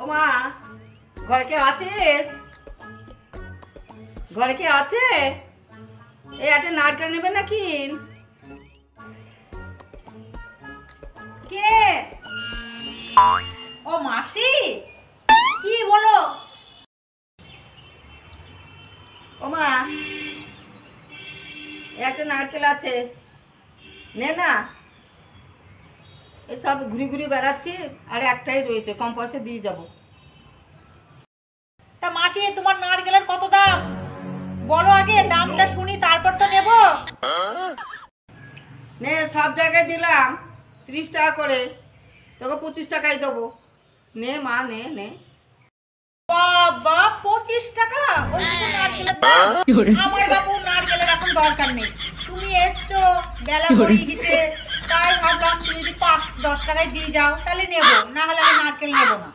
ও মা, ঘরে কে আছিস? ঘরে কে আছে? এই একটা নারকেল নেবে নাকি? কে? ও মাসি, কি বলো? ও মা, এই একটা নারকেল আছে, নে না। এই সব ঘুরি ঘুরি বেড়াচ্ছি, আর একটাই রয়েছে, কম পয়সা দিয়ে যাব। তা মাসি, তোমার নারকেলের কত দাম বলো আগে, দামটা শুনি তারপর তো নেব। নে, সব জায়গায় দিলাম 30 টাকা করে, তোকে 25 টাকাই দেবো। নে মা, নে নে। বাবা, 25 টাকা? ওই তো নারকেলের দাম। আমার বাবু নারকেলের এখন দরকার নেই, তুমি এসছো, বেলা গড়িয়ে গেছে, তাই ভাবলাম তুমি যদি 5-10 টাকায় দিয়ে যাও তাহলে নেবো, না হলে আমি নারকেল নেবো না।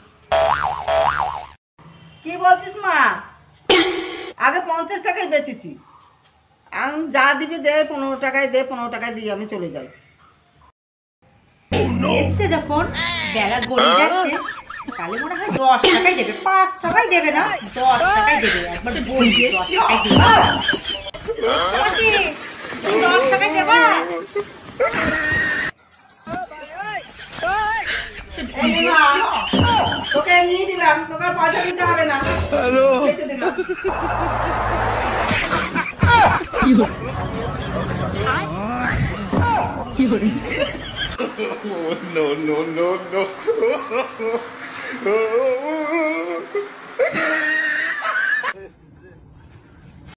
কি বলছিস মা? আগে 50 টাকায় বেচেছি, এখন যা দিবি দে, 15 টাকায় দে, 15 টাকায় দিয়ে আমি চলে যাই। এসছে যখন, বেলা গড়িয়ে যাচ্ছে, তাহলে মনে হয় 10 টাকায় দেবে, 5 টাকায় দেবে না, 10 টাকায় দেবে। একবার বলি 10 টাকায় দেবে। মাসি, তুমি 10 টাকায় দেবা? এই মা, তোকে এমনি দিলাম, তোকে আর পয়সা দিতে হবে না। খেতে দিলাম। No, no, no, no.